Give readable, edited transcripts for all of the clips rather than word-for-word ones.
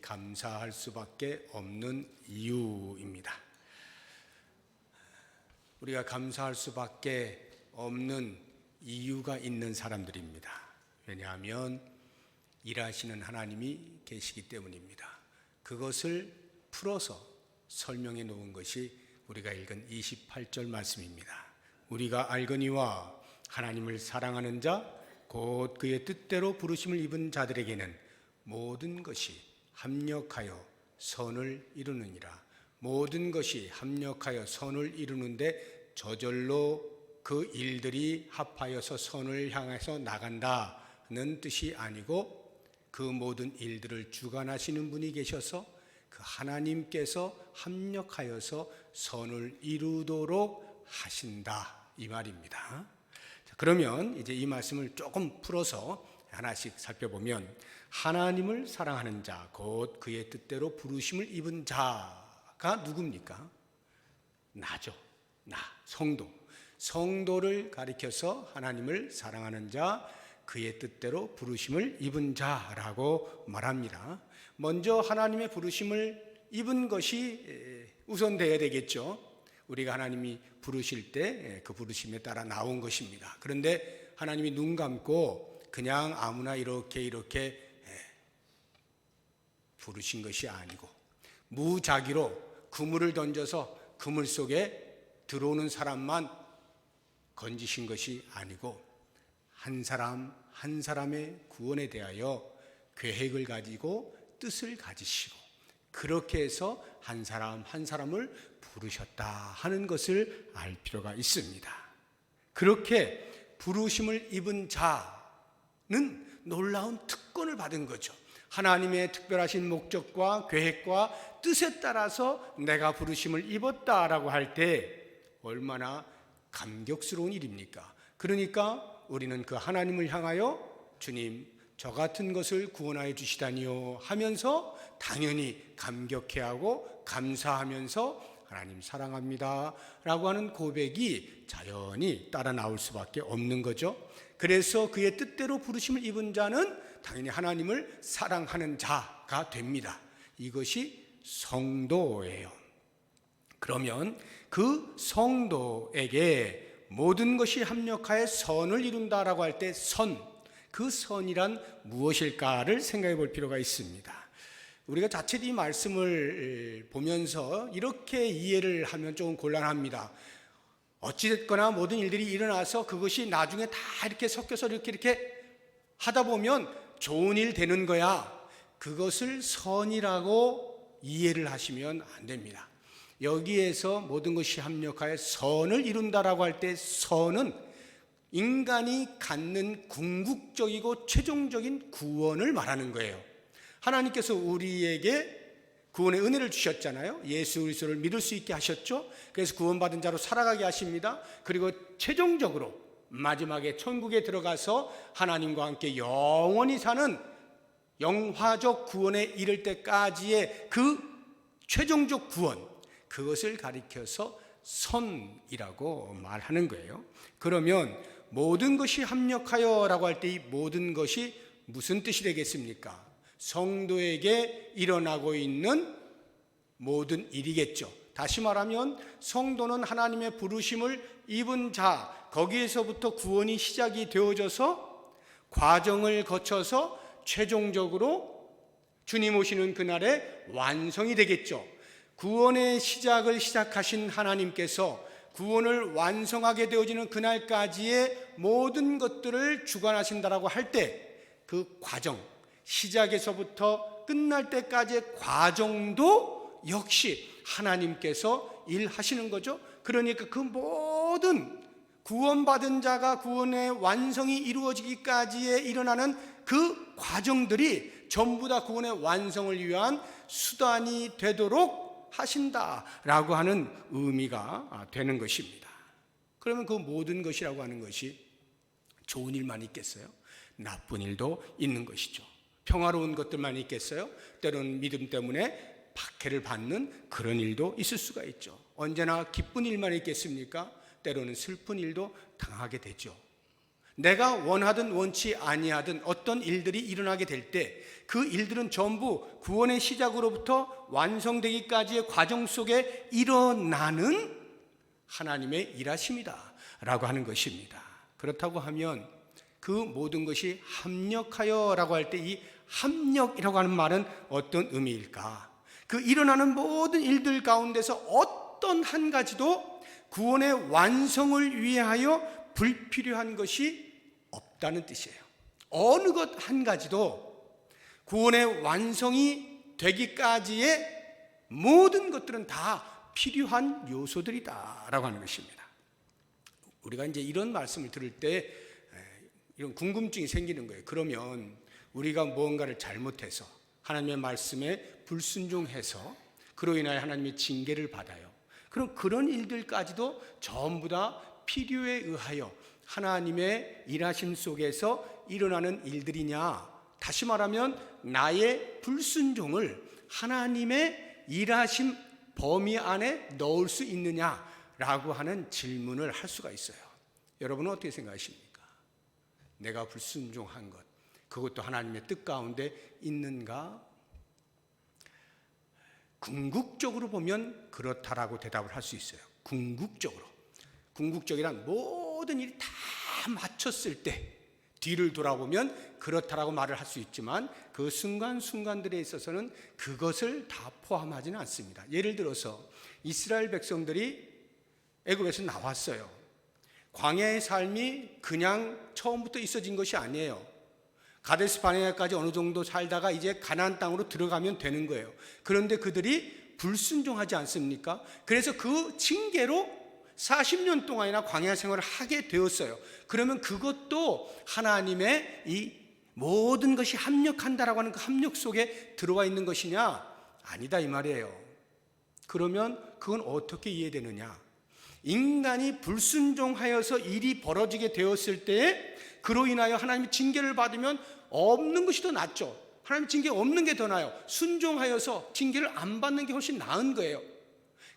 감사할 수밖에 없는 이유입니다. 우리가 감사할 수밖에 없는 이유가 있는 사람들입니다. 왜냐하면 일하시는 하나님이 계시기 때문입니다. 그것을 풀어서 설명해 놓은 것이 우리가 읽은 28절 말씀입니다. 우리가 알거니와 하나님을 사랑하는 자 곧 그의 뜻대로 부르심을 입은 자들에게는 모든 것이 합력하여 선을 이루느니라. 모든 것이 합력하여 선을 이루는데 저절로 그 일들이 합하여서 선을 향해서 나간다는 뜻이 아니고 그 모든 일들을 주관하시는 분이 계셔서 그 하나님께서 합력하여서 선을 이루도록 하신다, 이 말입니다. 자, 그러면 이제 이 말씀을 조금 풀어서 하나씩 살펴보면 하나님을 사랑하는 자, 곧 그의 뜻대로 부르심을 입은 자가 누굽니까? 나죠. 나, 성도. 성도를 가리켜서 하나님을 사랑하는 자, 그의 뜻대로 부르심을 입은 자라고 말합니다. 먼저 하나님의 부르심을 입은 것이 우선되어야 되겠죠. 우리가 하나님이 부르실 때 그 부르심에 따라 나온 것입니다. 그런데 하나님이 눈 감고 그냥 아무나 이렇게 부르신 것이 아니고 무작위로 그물을 던져서 그물 속에 들어오는 사람만 건지신 것이 아니고 한 사람 한 사람의 구원에 대하여 계획을 가지고 뜻을 가지시고 그렇게 해서 한 사람 한 사람을 부르셨다 하는 것을 알 필요가 있습니다. 그렇게 부르심을 입은 자는 놀라운 특권을 받은 거죠. 하나님의 특별하신 목적과 계획과 뜻에 따라서 내가 부르심을 입었다라고 할 때 얼마나 감격스러운 일입니까? 그러니까 우리는 그 하나님을 향하여 주님, 저 같은 것을 구원하여 주시다니요 하면서 당연히 감격해하고 감사하면서 하나님 사랑합니다 라고 하는 고백이 자연히 따라 나올 수밖에 없는 거죠. 그래서 그의 뜻대로 부르심을 입은 자는 당연히 하나님을 사랑하는 자가 됩니다. 이것이 성도예요. 그러면 그 성도에게 모든 것이 합력하여 선을 이룬다라고 할 때 그 선이란 무엇일까를 생각해 볼 필요가 있습니다. 우리가 자칫 이 말씀을 보면서 이렇게 이해를 하면 조금 곤란합니다. 어찌됐거나 모든 일들이 일어나서 그것이 나중에 다 이렇게 섞여서 이렇게 하다 보면 좋은 일 되는 거야. 그것을 선이라고 이해를 하시면 안 됩니다. 여기에서 모든 것이 합력하여 선을 이룬다라고 할 때 선은 인간이 갖는 궁극적이고 최종적인 구원을 말하는 거예요. 하나님께서 우리에게 구원의 은혜를 주셨잖아요. 예수 그리스도를 믿을 수 있게 하셨죠. 그래서 구원받은 자로 살아가게 하십니다. 그리고 최종적으로 마지막에 천국에 들어가서 하나님과 함께 영원히 사는 영화적 구원에 이를 때까지의 그 최종적 구원, 그것을 가리켜서 선이라고 말하는 거예요. 그러면 모든 것이 합력하여 라고 할 때 이 모든 것이 무슨 뜻이 되겠습니까? 성도에게 일어나고 있는 모든 일이겠죠. 다시 말하면 성도는 하나님의 부르심을 입은 자, 거기에서부터 구원이 시작이 되어져서 과정을 거쳐서 최종적으로 주님 오시는 그날에 완성이 되겠죠. 구원의 시작을 시작하신 하나님께서 구원을 완성하게 되어지는 그날까지의 모든 것들을 주관하신다라고 할 때 그 과정, 시작에서부터 끝날 때까지의 과정도 역시 하나님께서 일하시는 거죠. 그러니까 그 모든 구원받은 자가 구원의 완성이 이루어지기까지에 일어나는 그 과정들이 전부 다 구원의 완성을 위한 수단이 되도록 하신다라고 하는 의미가 되는 것입니다. 그러면 그 모든 것이라고 하는 것이 좋은 일만 있겠어요? 나쁜 일도 있는 것이죠. 평화로운 것들만 있겠어요? 때로는 믿음 때문에 박해를 받는 그런 일도 있을 수가 있죠. 언제나 기쁜 일만 있겠습니까? 때로는 슬픈 일도 당하게 되죠. 내가 원하든 원치 아니하든 어떤 일들이 일어나게 될 때 그 일들은 전부 구원의 시작으로부터 완성되기까지의 과정 속에 일어나는 하나님의 일하심이다 라고 하는 것입니다. 그렇다고 하면 그 모든 것이 합력하여 라고 할 때 이 합력이라고 하는 말은 어떤 의미일까? 그 일어나는 모든 일들 가운데서 어떤 한 가지도 구원의 완성을 위하여 불필요한 것이 없다는 뜻이에요. 어느 것 한 가지도 구원의 완성이 되기까지의 모든 것들은 다 필요한 요소들이다 라고 하는 것입니다. 우리가 이제 이런 말씀을 들을 때 이런 궁금증이 생기는 거예요. 그러면 우리가 무언가를 잘못해서 하나님의 말씀에 불순종해서 그로 인하여 하나님의 징계를 받아요. 그럼 그런 일들까지도 전부 다 필요에 의하여 하나님의 일하심 속에서 일어나는 일들이냐? 다시 말하면 나의 불순종을 하나님의 일하심 범위 안에 넣을 수 있느냐라고 하는 질문을 할 수가 있어요. 여러분은 어떻게 생각하십니까? 내가 불순종한 것, 그것도 하나님의 뜻 가운데 있는가? 궁극적으로 보면 그렇다라고 대답을 할 수 있어요. 궁극적이란 모든 일이 다 마쳤을 때 뒤를 돌아보면 그렇다라고 말을 할 수 있지만 그 순간순간들에 있어서는 그것을 다 포함하지는 않습니다. 예를 들어서 이스라엘 백성들이 애굽에서 나왔어요. 광야의 삶이 그냥 처음부터 있어진 것이 아니에요. 가데스 바네아까지 어느 정도 살다가 이제 가나안 땅으로 들어가면 되는 거예요. 그런데 그들이 불순종하지 않습니까? 그래서 그 징계로 40년 동안이나 광야 생활을 하게 되었어요. 그러면 그것도 하나님의 이 모든 것이 합력한다라고 하는 그 합력 속에 들어와 있는 것이냐? 아니다 이 말이에요. 그러면 그건 어떻게 이해되느냐? 인간이 불순종하여서 일이 벌어지게 되었을 때에 그로 인하여 하나님의 징계를 받으면 없는 것이 더 낫죠. 하나님 징계 없는 게 더 나아요. 순종하여서 징계를 안 받는 게 훨씬 나은 거예요.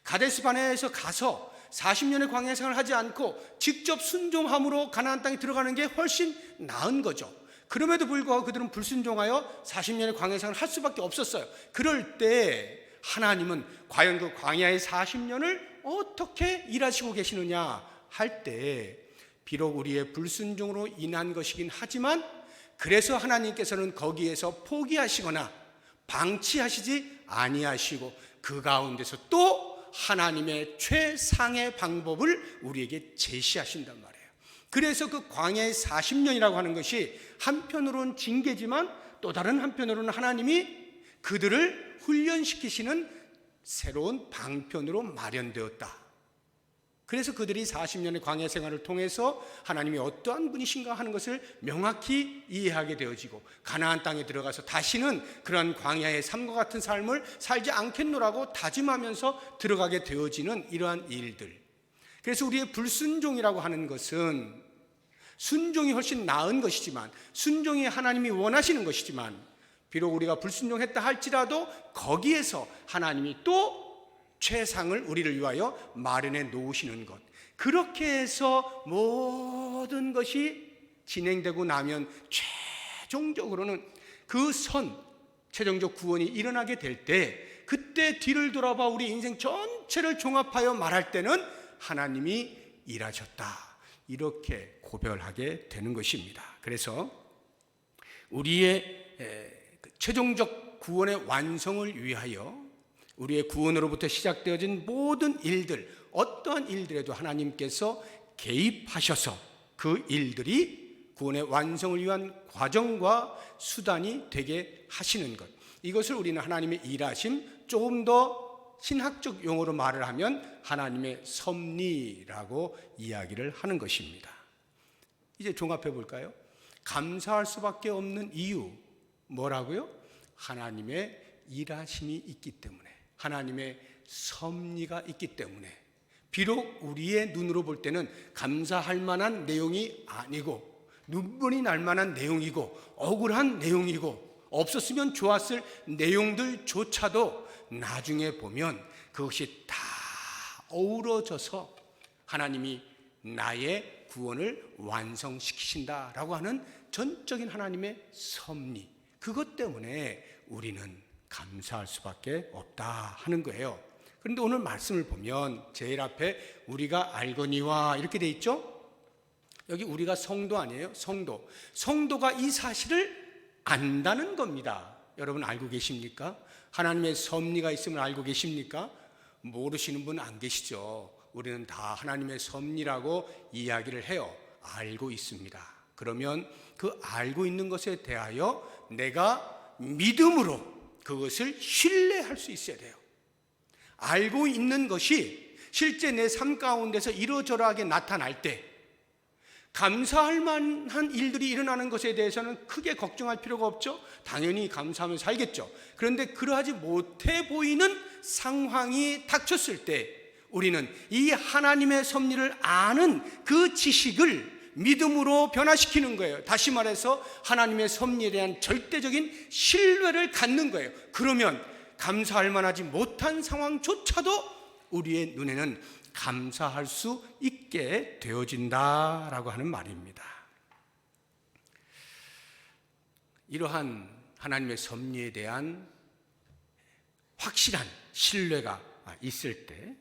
가데스 바네아에서 가서 40년의 광야 생활을 하지 않고 직접 순종함으로 가나안 땅에 들어가는 게 훨씬 나은 거죠. 그럼에도 불구하고 그들은 불순종하여 40년의 광야 생활을 할 수밖에 없었어요. 그럴 때 하나님은 과연 그 광야의 40년을 어떻게 일하시고 계시느냐 할 때 비록 우리의 불순종으로 인한 것이긴 하지만 그래서 하나님께서는 거기에서 포기하시거나 방치하시지 아니하시고 그 가운데서 또 하나님의 최상의 방법을 우리에게 제시하신단 말이에요. 그래서 그 광야의 40년이라고 하는 것이 한편으로는 징계지만 또 다른 한편으로는 하나님이 그들을 훈련시키시는 새로운 방편으로 마련되었다. 그래서 그들이 40년의 광야 생활을 통해서 하나님이 어떠한 분이신가 하는 것을 명확히 이해하게 되어지고 가나안 땅에 들어가서 다시는 그런 광야의 삶과 같은 삶을 살지 않겠노라고 다짐하면서 들어가게 되어지는 이러한 일들. 그래서 우리의 불순종이라고 하는 것은 순종이 훨씬 나은 것이지만 순종이 하나님이 원하시는 것이지만 비록 우리가 불순종했다 할지라도 거기에서 하나님이 또 최상을 우리를 위하여 마련해 놓으시는 것. 그렇게 해서 모든 것이 진행되고 나면 최종적으로는 그 최종적 구원이 일어나게 될 때 그때 뒤를 돌아봐 우리 인생 전체를 종합하여 말할 때는 하나님이 일하셨다. 이렇게 고별하게 되는 것입니다. 그래서 우리의 최종적 구원의 완성을 위하여 우리의 구원으로부터 시작되어진 모든 일들, 어떠한 일들에도 하나님께서 개입하셔서 그 일들이 구원의 완성을 위한 과정과 수단이 되게 하시는 것. 이것을 우리는 하나님의 일하심, 조금 더 신학적 용어로 말을 하면 하나님의 섭리라고 이야기를 하는 것입니다. 이제 종합해 볼까요? 감사할 수밖에 없는 이유, 뭐라고요? 하나님의 일하심이 있기 때문에, 하나님의 섭리가 있기 때문에, 비록 우리의 눈으로 볼 때는 감사할 만한 내용이 아니고 눈물이 날 만한 내용이고 억울한 내용이고 없었으면 좋았을 내용들조차도 나중에 보면 그것이 다 어우러져서 하나님이 나의 구원을 완성시키신다라고 하는 전적인 하나님의 섭리, 그것 때문에 우리는 감사할 수밖에 없다 하는 거예요. 그런데 오늘 말씀을 보면 제일 앞에 우리가 알거니와 이렇게 돼 있죠. 여기 우리가 성도 아니에요? 성도가 이 사실을 안다는 겁니다. 여러분 알고 계십니까? 하나님의 섭리가 있음을 알고 계십니까? 모르시는 분 안 계시죠? 우리는 다 하나님의 섭리라고 이야기를 해요. 알고 있습니다. 그러면 그 알고 있는 것에 대하여 내가 믿음으로 그것을 신뢰할 수 있어야 돼요. 알고 있는 것이 실제 내 삶 가운데서 이러저러하게 나타날 때 감사할 만한 일들이 일어나는 것에 대해서는 크게 걱정할 필요가 없죠. 당연히 감사하며 살겠죠. 그런데 그러하지 못해 보이는 상황이 닥쳤을 때 우리는 이 하나님의 섭리를 아는 그 지식을 믿음으로 변화시키는 거예요. 다시 말해서 하나님의 섭리에 대한 절대적인 신뢰를 갖는 거예요. 그러면 감사할 만하지 못한 상황조차도 우리의 눈에는 감사할 수 있게 되어진다라고 하는 말입니다. 이러한 하나님의 섭리에 대한 확실한 신뢰가 있을 때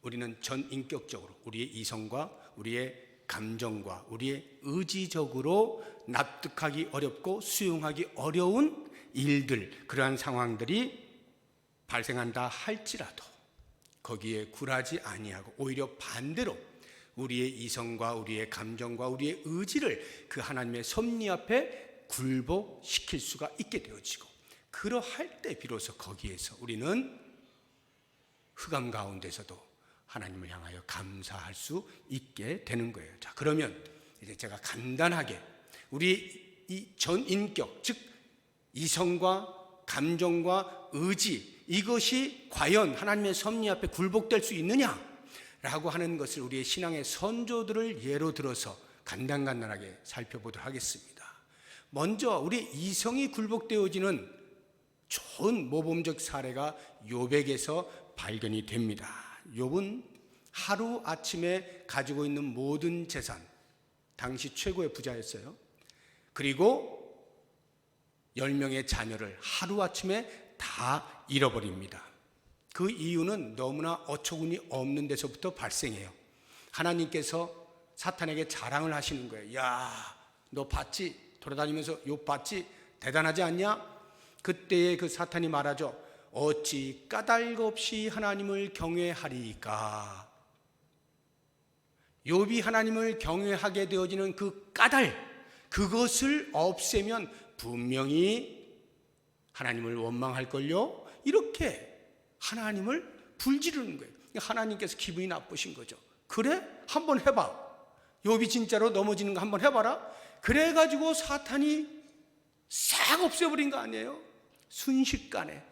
우리는 전인격적으로 우리의 이성과 우리의 감정과 우리의 의지적으로 납득하기 어렵고 수용하기 어려운 일들, 그러한 상황들이 발생한다 할지라도 거기에 굴하지 아니하고 오히려 반대로 우리의 이성과 우리의 감정과 우리의 의지를 그 하나님의 섭리 앞에 굴복시킬 수가 있게 되어지고, 그러할 때 비로소 거기에서 우리는 흑암 가운데서도 하나님을 향하여 감사할 수 있게 되는 거예요. 자, 그러면 이제 제가 간단하게 우리 이 전인격, 즉 이성과 감정과 의지, 이것이 과연 하나님의 섭리 앞에 굴복될 수 있느냐라고 하는 것을 우리의 신앙의 선조들을 예로 들어서 간단하게 살펴보도록 하겠습니다. 먼저 우리 이성이 굴복되어지는 좋은 모범적 사례가 욥에게서 발견이 됩니다. 욥은 하루아침에 가지고 있는 모든 재산, 당시 최고의 부자였어요. 그리고 10명의 자녀를 하루아침에 다 잃어버립니다. 그 이유는 너무나 어처구니 없는 데서부터 발생해요. 하나님께서 사탄에게 자랑을 하시는 거예요. 야, 너 봤지? 돌아다니면서 욥 봤지? 대단하지 않냐? 그때에 그 사탄이 말하죠. 어찌 까닭 없이 하나님을 경외하리까? 욥이 하나님을 경외하게 되어지는 그 까닭, 그것을 없애면 분명히 하나님을 원망할걸요? 이렇게 하나님을 불지르는 거예요. 하나님께서 기분이 나쁘신 거죠. 그래? 한번 해봐. 욥이 진짜로 넘어지는 거 한번 해봐라. 그래가지고 사탄이 싹 없애버린 거 아니에요? 순식간에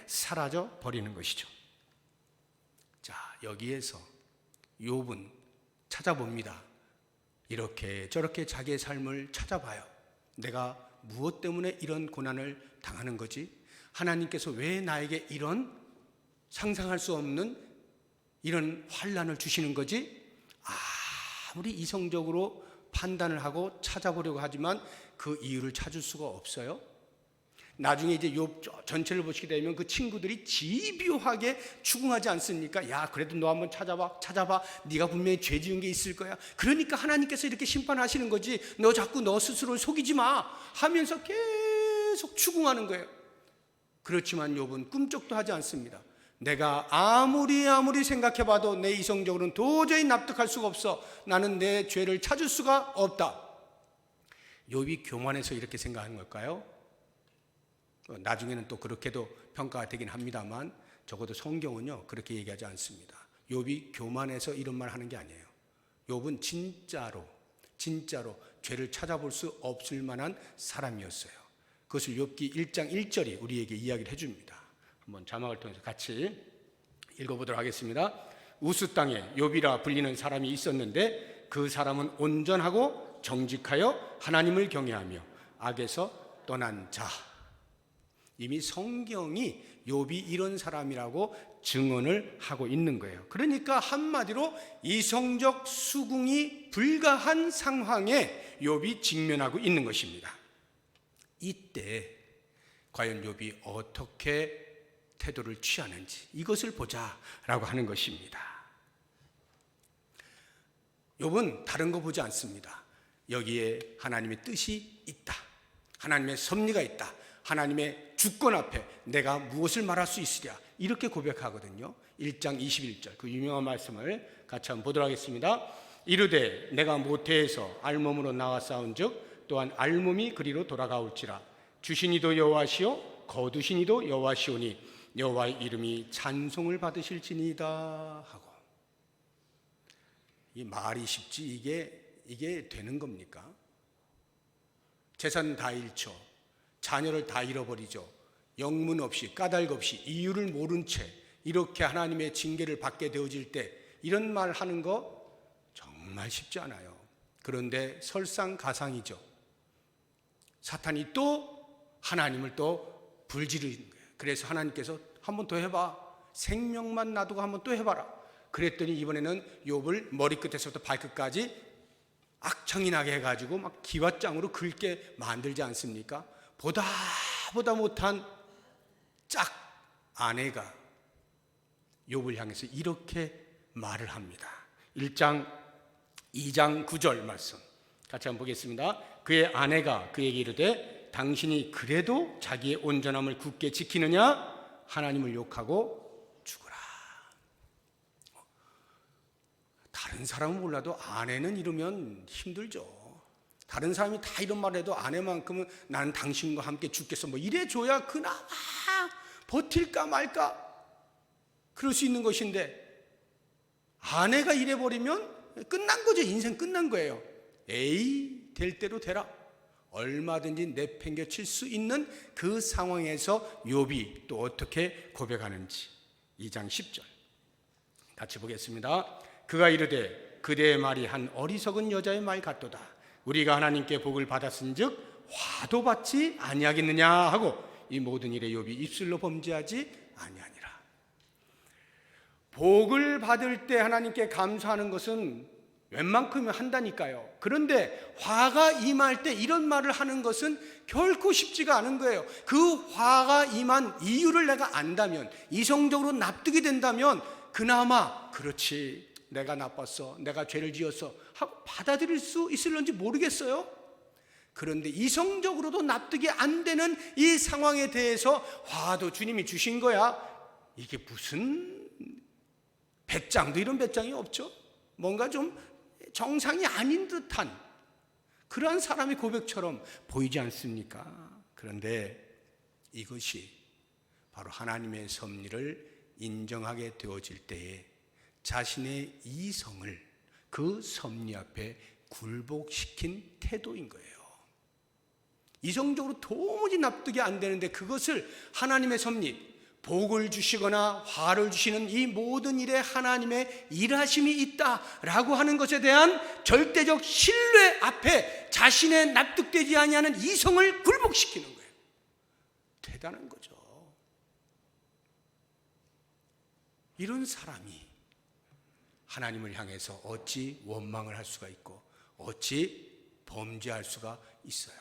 사라져 버리는 것이죠. 자, 여기에서 욥은 찾아봅니다. 이렇게 저렇게 자기의 삶을 찾아봐요. 내가 무엇 때문에 이런 고난을 당하는 거지? 하나님께서 왜 나에게 이런 상상할 수 없는 이런 환난을 주시는 거지? 아무리 이성적으로 판단을 하고 찾아보려고 하지만 그 이유를 찾을 수가 없어요. 나중에 이제 욥 전체를 보시게 되면 그 친구들이 집요하게 추궁하지 않습니까? 야, 그래도 너 한번 찾아봐. 네가 분명히 죄 지은 게 있을 거야. 그러니까 하나님께서 이렇게 심판하시는 거지. 너 자꾸 너 스스로를 속이지 마 하면서 계속 추궁하는 거예요. 그렇지만 욥은 꿈쩍도 하지 않습니다. 내가 아무리 생각해봐도 내 이성적으로는 도저히 납득할 수가 없어. 나는 내 죄를 찾을 수가 없다. 욥이 교만해서 이렇게 생각하는 걸까요? 나중에는 또 그렇게도 평가가 되긴 합니다만 적어도 성경은요 그렇게 얘기하지 않습니다. 욥이 교만해서 이런 말 하는 게 아니에요. 욥은 진짜로 죄를 찾아볼 수 없을 만한 사람이었어요. 그것을 욥기 1장 1절이 우리에게 이야기를 해줍니다. 한번 자막을 통해서 같이 읽어보도록 하겠습니다. 우스 땅에 욥이라 불리는 사람이 있었는데 그 사람은 온전하고 정직하여 하나님을 경외하며 악에서 떠난 자. 이미 성경이 욥이 이런 사람이라고 증언을 하고 있는 거예요. 그러니까 한마디로 이성적 수긍이 불가한 상황에 욥이 직면하고 있는 것입니다. 이때 과연 욥이 어떻게 태도를 취하는지 이것을 보자라고 하는 것입니다. 욥은 다른 거 보지 않습니다. 여기에 하나님의 뜻이 있다. 하나님의 섭리가 있다. 하나님의 주권 앞에 내가 무엇을 말할 수 있으랴. 이렇게 고백하거든요. 1장 21절 그 유명한 말씀을 같이 한번 보도록 하겠습니다. 이르되 내가 모태에서 알몸으로 나와 싸운즉 또한 알몸이 그리로 돌아가올지라. 주신 이도 여호와시요 거두신 이도 여호와시오니 여호와의 이름이 찬송을 받으실지니이다 하고. 이 말이 쉽지 이게 되는 겁니까? 재산 다 잃죠. 자녀를 다 잃어버리죠. 영문 없이 까닭 없이 이유를 모른 채 이렇게 하나님의 징계를 받게 되어질 때 이런 말 하는 거 정말 쉽지 않아요. 그런데 설상가상이죠. 사탄이 또 하나님을 또 불지르는 거예요. 그래서 하나님께서 한 번 더 해봐. 생명만 놔두고 한 번 또 해봐라. 그랬더니 이번에는 욥을 머리끝에서부터 발끝까지 악청이 나게 해가지고 막 기와장으로 긁게 만들지 않습니까? 보다 못한 짝 아내가 욥을 향해서 이렇게 말을 합니다. 1장 2장 9절 말씀 같이 한번 보겠습니다. 그의 아내가 그에게 이르되 당신이 그래도 자기의 온전함을 굳게 지키느냐? 하나님을 욕하고 죽으라. 다른 사람은 몰라도 아내는 이러면 힘들죠. 다른 사람이 다 이런 말을 해도 아내만큼은 나는 당신과 함께 죽겠어 뭐 이래줘야 그나마 버틸까 말까 그럴 수 있는 것인데, 아내가 이래버리면 끝난 거죠. 인생 끝난 거예요. 에이 될 대로 되라. 얼마든지 내팽개칠 수 있는 그 상황에서 욥이 또 어떻게 고백하는지 2장 10절 같이 보겠습니다. 그가 이르되 그대의 말이 한 어리석은 여자의 말 같도다. 우리가 하나님께 복을 받았은즉 화도 받지 아니하겠느냐 하고 이 모든 일에 욥이 입술로 범죄하지 아니하니라. 복을 받을 때 하나님께 감사하는 것은 웬만큼은 한다니까요. 그런데 화가 임할 때 이런 말을 하는 것은 결코 쉽지가 않은 거예요. 그 화가 임한 이유를 내가 안다면, 이성적으로 납득이 된다면 그나마 그렇지 내가 나빴어, 내가 죄를 지었어 하고 받아들일 수 있을런지 모르겠어요. 그런데 이성적으로도 납득이 안 되는 이 상황에 대해서 화도 주님이 주신 거야. 이게 무슨 배짱도 이런 배짱이 없죠. 뭔가 좀 정상이 아닌 듯한 그러한 사람의 고백처럼 보이지 않습니까? 그런데 이것이 바로 하나님의 섭리를 인정하게 되어질 때에 자신의 이성을 그 섭리 앞에 굴복시킨 태도인 거예요. 이성적으로 도무지 납득이 안 되는데 그것을 하나님의 섭리, 복을 주시거나 화를 주시는 이 모든 일에 하나님의 일하심이 있다라고 하는 것에 대한 절대적 신뢰 앞에 자신의 납득되지 아니하는 이성을 굴복시키는 거예요. 대단한 거죠. 이런 사람이 하나님을 향해서 어찌 원망을 할 수가 있고 어찌 범죄할 수가 있어요.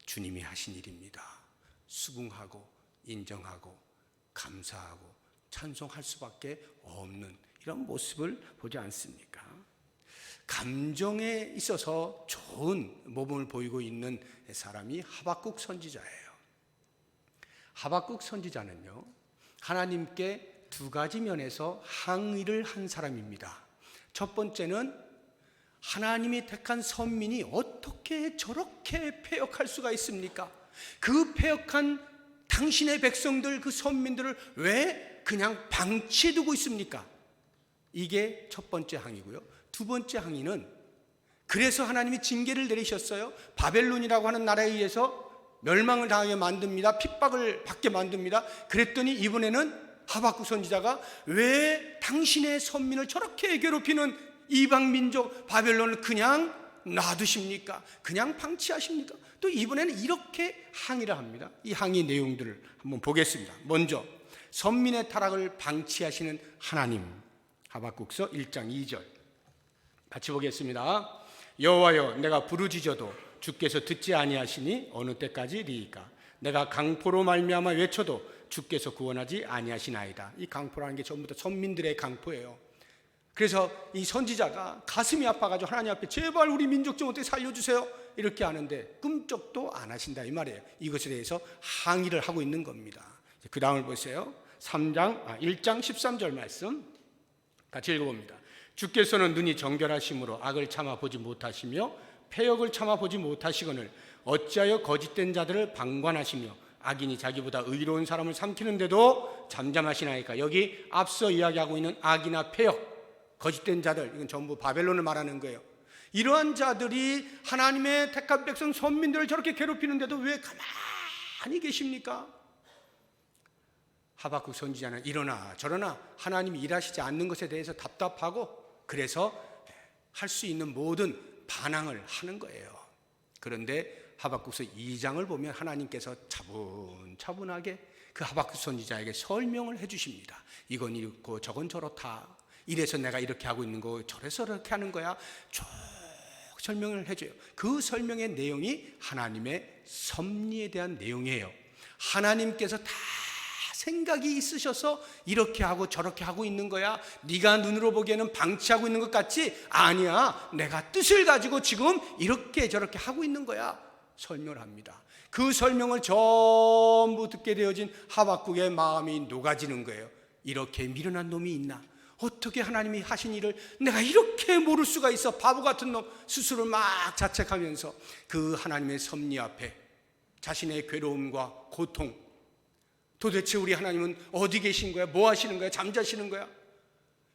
주님이 하신 일입니다. 수긍하고 인정하고 감사하고 찬송할 수밖에 없는 이런 모습을 보지 않습니까? 감정에 있어서 좋은 모범을 보이고 있는 사람이 하박국 선지자예요. 하박국 선지자는요, 하나님께 두 가지 면에서 항의를 한 사람입니다. 첫 번째는 하나님이 택한 선민이 어떻게 저렇게 패역할 수가 있습니까? 그 패역한 당신의 백성들, 그 선민들을 왜 그냥 방치해두고 있습니까? 이게 첫 번째 항의고요. 두 번째 항의는 그래서 하나님이 징계를 내리셨어요. 바벨론이라고 하는 나라에 의해서 멸망을 당하게 만듭니다. 핍박을 받게 만듭니다. 그랬더니 이번에는 하박국 선지자가 왜 당신의 선민을 저렇게 괴롭히는 이방 민족 바벨론을 그냥 놔두십니까? 그냥 방치하십니까? 또 이번에는 이렇게 항의를 합니다. 이 항의 내용들을 한번 보겠습니다. 먼저 선민의 타락을 방치하시는 하나님, 하박국서 1장 2절 같이 보겠습니다. 여호와여, 내가 부르짖어도 주께서 듣지 아니하시니 어느 때까지 리이까? 내가 강포로 말미암아 외쳐도 주께서 구원하지 아니하시나이다. 이 강포라는 게 전부 다 선민들의 강포예요. 그래서 이 선지자가 가슴이 아파가지고 하나님 앞에 제발 우리 민족 좀 어떻게 살려주세요 이렇게 하는데 꿈쩍도 안 하신다 이 말이에요. 이것에 대해서 항의를 하고 있는 겁니다. 그 다음을 보세요. 1장 13절 말씀 같이 읽어봅니다. 주께서는 눈이 정결하심으로 악을 참아보지 못하시며 패역을 참아보지 못하시거늘 어찌하여 거짓된 자들을 방관하시며 악인이 자기보다 의로운 사람을 삼키는데도 잠잠하시나이까? 여기 앞서 이야기하고 있는 악이나 패역, 거짓된 자들, 이건 전부 바벨론을 말하는 거예요. 이러한 자들이 하나님의 택한 백성 선민들을 저렇게 괴롭히는데도 왜 가만히 계십니까? 하박국 선지자는 이러나 저러나 하나님이 일하시지 않는 것에 대해서 답답하고 그래서 할 수 있는 모든 반항을 하는 거예요. 그런데 하박국서 2장을 보면 하나님께서 차분차분하게 그 하박국 선지자에게 설명을 해 주십니다. 이건 이렇고 저건 저렇다. 이래서 내가 이렇게 하고 있는 거 저래서 이렇게 하는 거야. 쭉 설명을 해줘요. 그 설명의 내용이 하나님의 섭리에 대한 내용이에요. 하나님께서 다 생각이 있으셔서 이렇게 하고 저렇게 하고 있는 거야. 네가 눈으로 보기에는 방치하고 있는 것 같지? 아니야. 내가 뜻을 가지고 지금 이렇게 저렇게 하고 있는 거야. 설명을 합니다. 그 설명을 전부 듣게 되어진 하박국의 마음이 녹아지는 거예요. 이렇게 미련한 놈이 있나? 어떻게 하나님이 하신 일을 내가 이렇게 모를 수가 있어? 바보 같은 놈 스스로 막 자책하면서 그 하나님의 섭리 앞에 자신의 괴로움과 고통, 도대체 우리 하나님은 어디 계신 거야? 뭐 하시는 거야? 잠자시는 거야?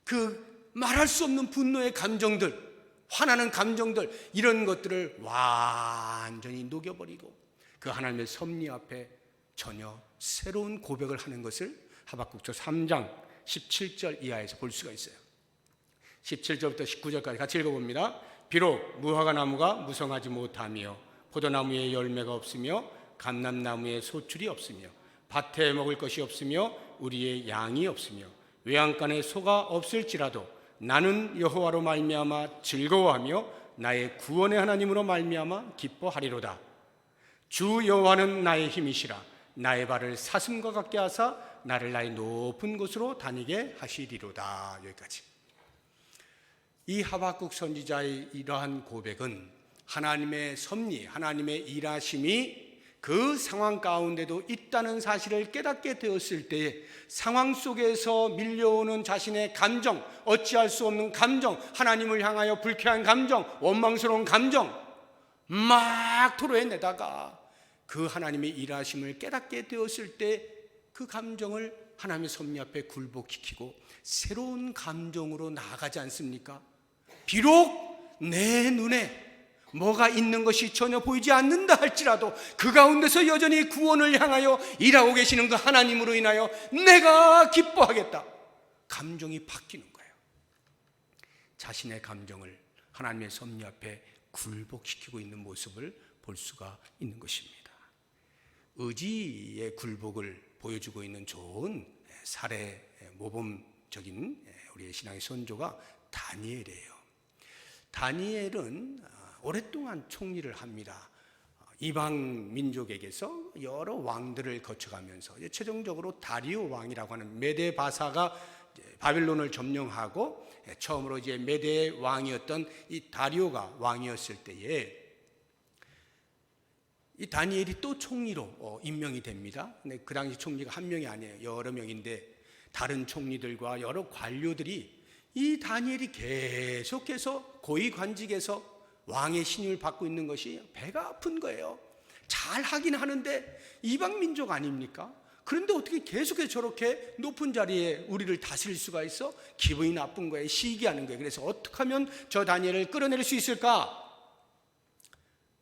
그 말할 수 없는 분노의 감정들, 화나는 감정들, 이런 것들을 완전히 녹여버리고 그 하나님의 섭리 앞에 전혀 새로운 고백을 하는 것을 하박국서 3장 17절 이하에서 볼 수가 있어요. 17절부터 19절까지 같이 읽어봅니다. 비록 무화과 나무가 무성하지 못하며 포도나무에 열매가 없으며 감람나무에 소출이 없으며 밭에 먹을 것이 없으며 우리의 양이 없으며 외양간에 소가 없을지라도 나는 여호와로 말미암아 즐거워하며 나의 구원의 하나님으로 말미암아 기뻐하리로다. 주 여호와는 나의 힘이시라. 나의 발을 사슴과 같게 하사 나를 나의 높은 곳으로 다니게 하시리로다. 여기까지. 이 하박국 선지자의 이러한 고백은 하나님의 섭리, 하나님의 일하심이 그 상황 가운데도 있다는 사실을 깨닫게 되었을 때에 상황 속에서 밀려오는 자신의 감정, 어찌할 수 없는 감정, 하나님을 향하여 불쾌한 감정, 원망스러운 감정 막 토로해내다가 그 하나님의 일하심을 깨닫게 되었을 때 그 감정을 하나님의 섭리 앞에 굴복시키고 새로운 감정으로 나아가지 않습니까? 비록 내 눈에 뭐가 있는 것이 전혀 보이지 않는다 할지라도 그 가운데서 여전히 구원을 향하여 일하고 계시는 그 하나님으로 인하여 내가 기뻐하겠다. 감정이 바뀌는 거예요. 자신의 감정을 하나님의 섭리 앞에 굴복시키고 있는 모습을 볼 수가 있는 것입니다. 의지의 굴복을 보여주고 있는 좋은 사례, 모범적인 우리의 신앙의 선조가 다니엘이에요. 다니엘은 오랫동안 총리를 합니다. 이방 민족에게서 여러 왕들을 거쳐가면서 최종적으로 다리오 왕이라고 하는 메데 바사가 바빌론을 점령하고 처음으로 이제 메데 왕이었던 이 다리오가 왕이었을 때에 이 다니엘이 또 총리로 임명이 됩니다. 근데 그 당시 총리가 한 명이 아니에요. 여러 명인데 다른 총리들과 여러 관료들이 이 다니엘이 계속해서 고위 관직에서 왕의 신임을 받고 있는 것이 배가 아픈 거예요. 잘 하긴 하는데 이방 민족 아닙니까? 그런데 어떻게 계속해서 저렇게 높은 자리에 우리를 다스릴 수가 있어? 기분이 나쁜 거예요. 시기하는 거예요. 그래서 어떻게 하면 저 다니엘을 끌어낼 수 있을까?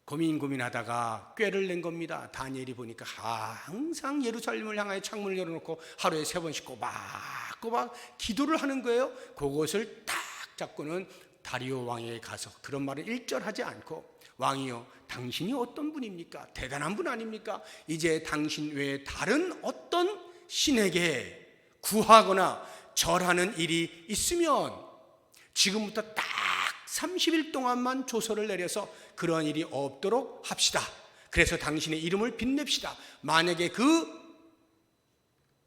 고민하다가 꾀를 낸 겁니다. 다니엘이 보니까 항상 예루살렘을 향하여 창문을 열어놓고 하루에 3번씩 꼬박꼬박 기도를 하는 거예요. 그것을 딱 잡고는 다리오 왕에게 가서 그런 말을 일절하지 않고 왕이여, 당신이 어떤 분입니까? 대단한 분 아닙니까? 이제 당신 외에 다른 어떤 신에게 구하거나 절하는 일이 있으면 지금부터 딱 30일 동안만 조서를 내려서 그런 일이 없도록 합시다. 그래서 당신의 이름을 빛냅시다. 만약에 그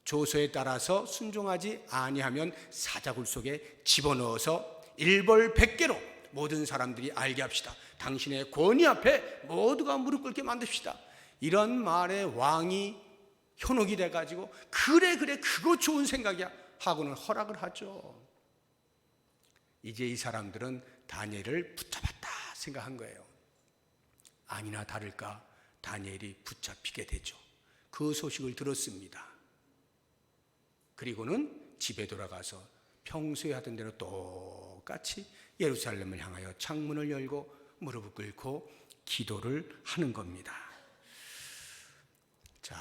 조서에 따라서 순종하지 아니하면 사자굴 속에 집어넣어서 일벌백계로 모든 사람들이 알게 합시다. 당신의 권위 앞에 모두가 무릎 꿇게 만듭시다. 이런 말에 왕이 현혹이 돼가지고 그래 그거 좋은 생각이야 하고는 허락을 하죠. 이제 이 사람들은 다니엘을 붙잡았다 생각한 거예요. 아니나 다를까 다니엘이 붙잡히게 되죠. 그 소식을 들었습니다. 그리고는 집에 돌아가서 평소에 하던 대로 똑같이 예루살렘을 향하여 창문을 열고 무릎을 꿇고 기도를 하는 겁니다. 자,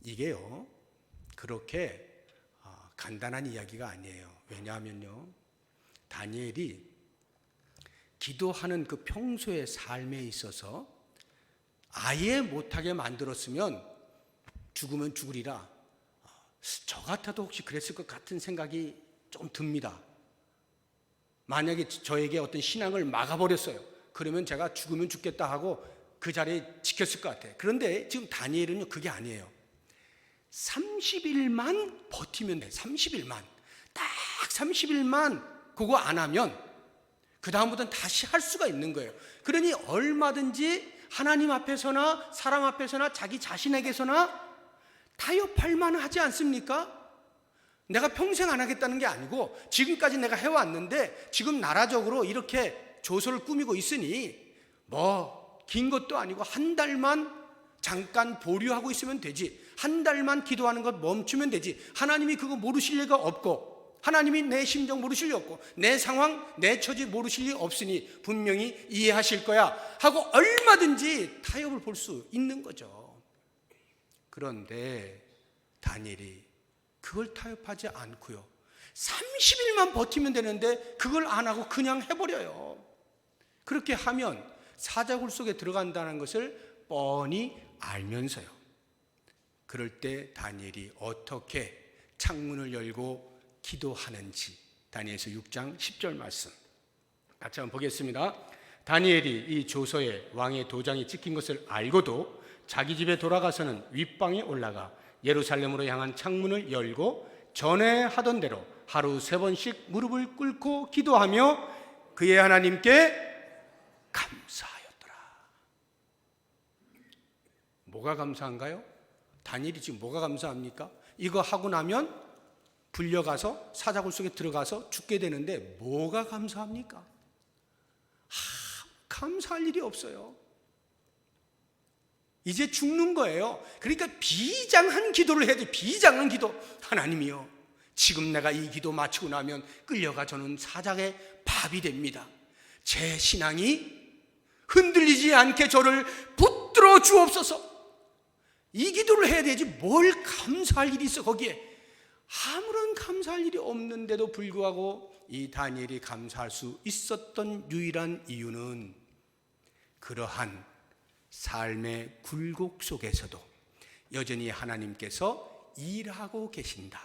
이게요 그렇게 간단한 이야기가 아니에요. 왜냐하면요 다니엘이 기도하는 그 평소의 삶에 있어서 아예 못하게 만들었으면 죽으면 죽으리라, 저 같아도 혹시 그랬을 것 같은 생각이 좀 듭니다. 만약에 저에게 어떤 신앙을 막아버렸어요. 그러면 제가 죽으면 죽겠다 하고 그 자리에 지켰을 것 같아요. 그런데 지금 다니엘은요 그게 아니에요. 30일만 버티면 돼. 30일만 딱 30일만 그거 안 하면 그 다음부터는 다시 할 수가 있는 거예요. 그러니 얼마든지 하나님 앞에서나 사람 앞에서나 자기 자신에게서나 타협할 만하지 않습니까? 내가 평생 안 하겠다는 게 아니고 지금까지 내가 해왔는데 지금 나라적으로 이렇게 조서를 꾸미고 있으니 뭐 긴 것도 아니고 한 달만 잠깐 보류하고 있으면 되지, 한 달만 기도하는 것 멈추면 되지, 하나님이 그거 모르실 리가 없고 하나님이 내 심정 모르실 리 없고 내 상황 내 처지 모르실 리 없으니 분명히 이해하실 거야 하고 얼마든지 타협을 볼 수 있는 거죠. 그런데 다니엘이 그걸 타협하지 않고요 30일만 버티면 되는데 그걸 안 하고 그냥 해버려요. 그렇게 하면 사자굴 속에 들어간다는 것을 뻔히 알면서요 그럴 때 다니엘이 어떻게 창문을 열고 기도하는지 다니엘서 6장 10절 말씀 같이 한번 보겠습니다. 다니엘이 이 조서에 왕의 도장이 찍힌 것을 알고도 자기 집에 돌아가서는 윗방에 올라가 예루살렘으로 향한 창문을 열고 전에 하던 대로 하루 3번씩 무릎을 꿇고 기도하며 그의 하나님께 감사하였더라. 뭐가 감사한가요? 다니엘이 지금 뭐가 감사합니까? 이거 하고 나면 불려가서 사자굴 속에 들어가서 죽게 되는데 뭐가 감사합니까? 감사할 일이 없어요. 이제 죽는 거예요. 그러니까 비장한 기도를 해야 돼. 비장한 기도. 하나님이요 지금 내가 이 기도 마치고 나면 끌려가 저는 사자의 밥이 됩니다. 제 신앙이 흔들리지 않게 저를 붙들어 주옵소서. 이 기도를 해야 되지 뭘 감사할 일이 있어. 거기에 아무런 감사할 일이 없는데도 불구하고 이 다니엘이 감사할 수 있었던 유일한 이유는 그러한 삶의 굴곡 속에서도 여전히 하나님께서 일하고 계신다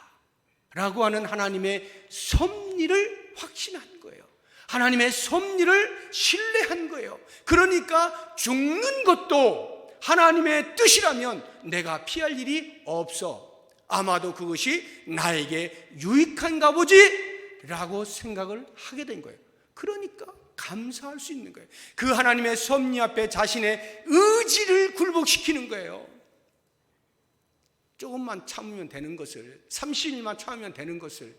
라고 하는 하나님의 섭리를 확신한 거예요. 하나님의 섭리를 신뢰한 거예요. 그러니까 죽는 것도 하나님의 뜻이라면 내가 피할 일이 없어. 아마도 그것이 나에게 유익한가 보지 라고 생각을 하게 된 거예요. 그러니까 감사할 수 있는 거예요. 그 하나님의 섭리 앞에 자신의 의지를 굴복시키는 거예요. 조금만 참으면 되는 것을 30일만 참으면 되는 것을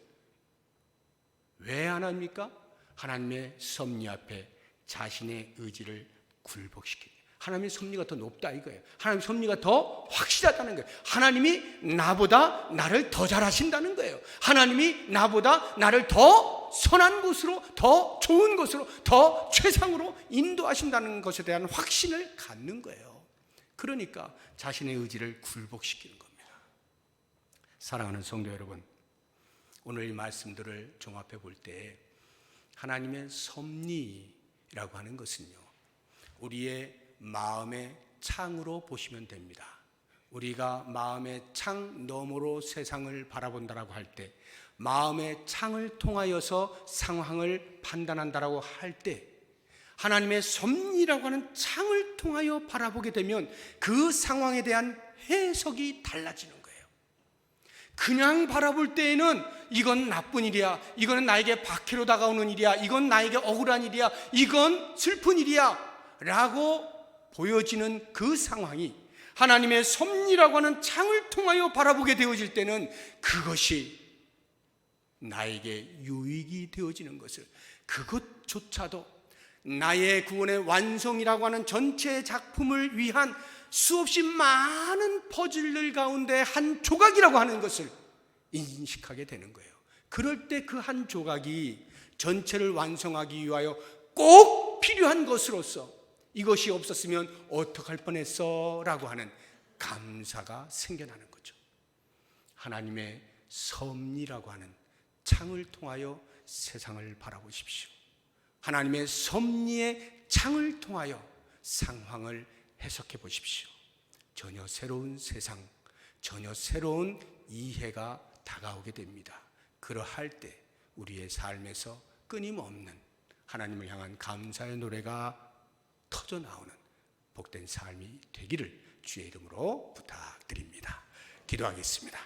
왜 안 합니까? 하나님의 섭리 앞에 자신의 의지를 굴복시키는 거예요. 하나님의 섭리가 더 높다 이거예요. 하나님의 섭리가 더 확실하다는 거예요. 하나님이 나보다 나를 더 잘하신다는 거예요. 하나님이 나보다 나를 더 선한 곳으로, 더 좋은 곳으로, 더 최상으로 인도하신다는 것에 대한 확신을 갖는 거예요. 그러니까 자신의 의지를 굴복시키는 겁니다. 사랑하는 성도 여러분, 오늘 이 말씀들을 종합해 볼 때 하나님의 섭리라고 하는 것은요 우리의 마음의 창으로 보시면 됩니다. 우리가 마음의 창 너머로 세상을 바라본다라고 할 때, 마음의 창을 통하여서 상황을 판단한다라고 할 때, 하나님의 섭리라고 하는 창을 통하여 바라보게 되면 그 상황에 대한 해석이 달라지는 거예요. 그냥 바라볼 때에는 이건 나쁜 일이야, 이거는 나에게 박해로 다가오는 일이야, 이건 나에게 억울한 일이야, 이건 슬픈 일이야 라고 보여지는 그 상황이 하나님의 섭리라고 하는 창을 통하여 바라보게 되어질 때는 그것이 나에게 유익이 되어지는 것을, 그것조차도 나의 구원의 완성이라고 하는 전체 작품을 위한 수없이 많은 퍼즐들 가운데 한 조각이라고 하는 것을 인식하게 되는 거예요. 그럴 때 그 한 조각이 전체를 완성하기 위하여 꼭 필요한 것으로서 이것이 없었으면 어떡할 뻔했어 라고 하는 감사가 생겨나는 거죠. 하나님의 섭리라고 하는 창을 통하여 세상을 바라보십시오. 하나님의 섭리의 창을 통하여 상황을 해석해 보십시오. 전혀 새로운 세상, 전혀 새로운 이해가 다가오게 됩니다. 그러할 때 우리의 삶에서 끊임없는 하나님을 향한 감사의 노래가 터져 나오는 복된 삶이 되기를 주의 이름으로 부탁드립니다. 기도하겠습니다.